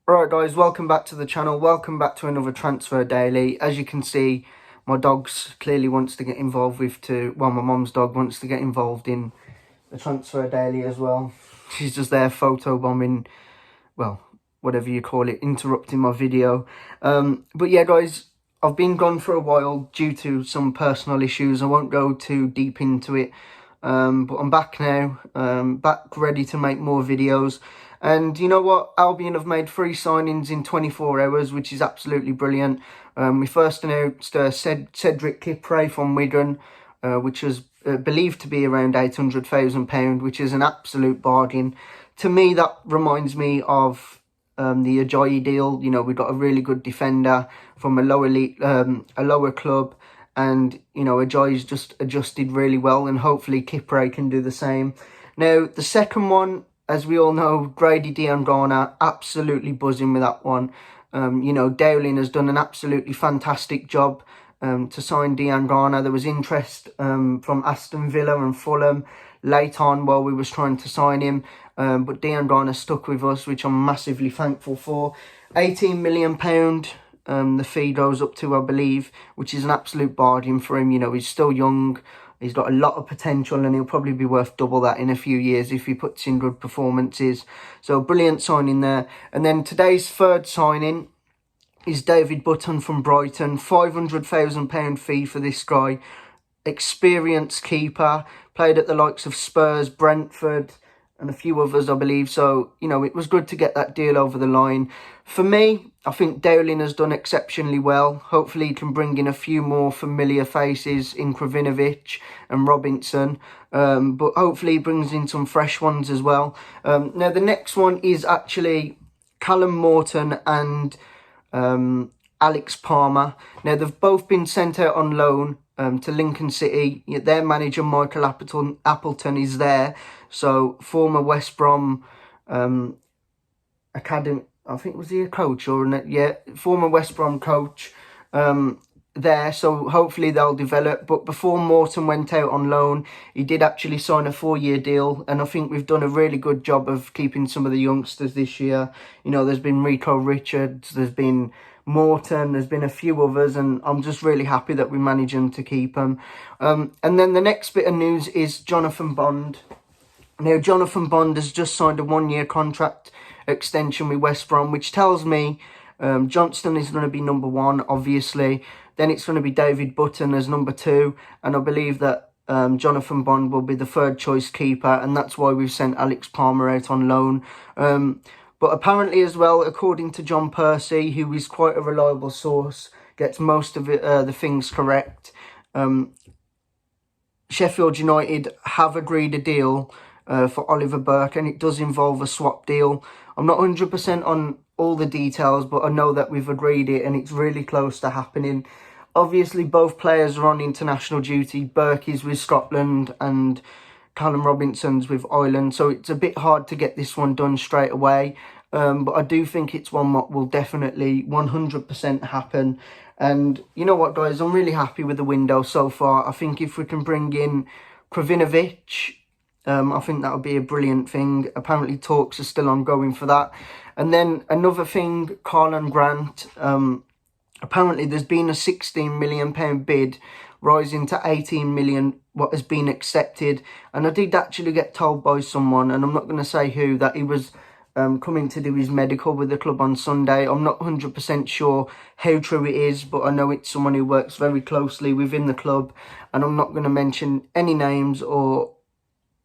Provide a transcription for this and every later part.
Alright guys, welcome back to the channel, welcome back to another transfer daily. As you can see, my dog's clearly wants to get involved my mum's dog wants to get involved in the transfer daily as well. She's just there photo bombing, well, whatever you call it, interrupting my video. But yeah guys, I've been gone for a while due to some personal issues. I won't go too deep into it. But I'm back now, back ready to make more videos. And you know what? Albion have made 3 signings in 24 hours, which is absolutely brilliant. We first announced Cedric Kipre from Wigan, which was believed to be around £800,000, which is an absolute bargain. To me, that reminds me of the Ajayi deal. You know, we got a really good defender from a lower club. And, you know, Ajayi's just adjusted really well, and hopefully Kipre can do the same. Now, the second one, as we all know, Grady Diangana, absolutely buzzing with that one. You know, Dowling has done an absolutely fantastic job to sign Diangana. There was interest from Aston Villa and Fulham late on while we was trying to sign him. But Diangana stuck with us, which I'm massively thankful for. £18 million. The fee goes up to, I believe, which is an absolute bargain for him. You know, he's still young. He's got a lot of potential, and he'll probably be worth double that in a few years if he puts in good performances. So, brilliant signing there. And then today's third signing is David Button from Brighton. £500,000 fee for this guy. Experienced keeper. Played at the likes of Spurs, Brentford, and a few others, I believe. So, you know, it was good to get that deal over the line. For me, I think Dowling has done exceptionally well. Hopefully he can bring in a few more familiar faces in Kravinovic and Robinson. But hopefully he brings in some fresh ones as well. Now, the next one is actually Callum Morton and Alex Palmer. Now, they've both been sent out on loan to Lincoln City. Their manager, Michael Appleton, is there. So, former West Brom academy, I think, was he a coach or former West Brom coach there. So hopefully they'll develop. But before Morton went out on loan, he did actually sign a 4-year deal, and I think we've done a really good job of keeping some of the youngsters this year. You know, there's been Rico Richards, there's been Morton, there's been a few others, and I'm just really happy that we managed to keep them. And then the next bit of news is Jonathan Bond. Now, Jonathan Bond has just signed a 1-year contract extension with West Brom, which tells me Johnston is going to be number 1, obviously. Then it's going to be David Button as number 2. And I believe that Jonathan Bond will be the 3rd choice keeper. And that's why we've sent Alex Palmer out on loan. But apparently as well, according to John Percy, who is quite a reliable source, gets most of the things correct, Sheffield United have agreed a deal for Oliver Burke, and it does involve a swap deal. I'm not 100% on all the details, but I know that we've agreed it, and it's really close to happening. Obviously, both players are on international duty. Burke is with Scotland, and Callum Robinson's with Ireland, so it's a bit hard to get this one done straight away. But I do think it's one that will definitely 100% happen. And you know what, guys? I'm really happy with the window so far. I think if we can bring in Kravinovic, I think that would be a brilliant thing. Apparently talks are still ongoing for that. And then another thing, Carlan Grant. Apparently there's been a £16 million bid rising to 18 million, what has been accepted. And I did actually get told by someone, and I'm not going to say who, that he was coming to do his medical with the club on Sunday. I'm not 100% sure how true it is, but I know it's someone who works very closely within the club. And I'm not going to mention any names or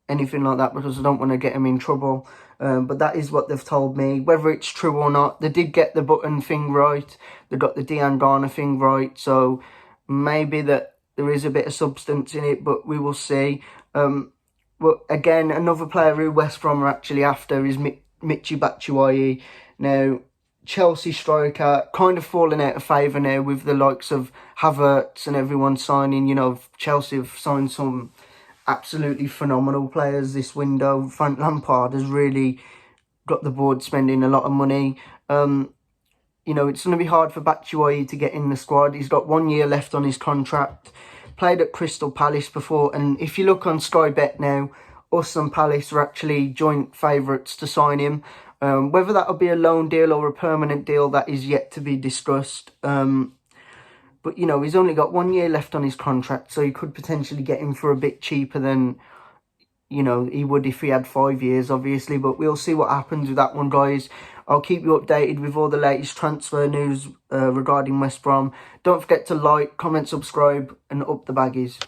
anything like that because I don't want to get him in trouble. But that is what they've told me. Whether it's true or not, they did get the Button thing right. They got the Diangana thing right. So maybe that there is a bit of substance in it, but we will see. But again, another player who West Brom are actually after is Michy Batshuayi. Now, Chelsea striker, kind of falling out of favour now with the likes of Havertz and everyone signing. You know, Chelsea have signed some absolutely phenomenal players this window. Frank Lampard has really got the board spending a lot of money. You know, it's going to be hard for Batshuayi to get in the squad. He's got 1 year left on his contract. Played at Crystal Palace before, and if you look on Sky Bet now, us and Palace are actually joint favourites to sign him. Whether that'll be a loan deal or a permanent deal, that is yet to be discussed. But, you know, he's only got 1 year left on his contract, so you could potentially get him for a bit cheaper than, you know, he would if he had 5 years, obviously. But we'll see what happens with that one, guys. I'll keep you updated with all the latest transfer news regarding West Brom. Don't forget to like, comment, subscribe, and up the baggies.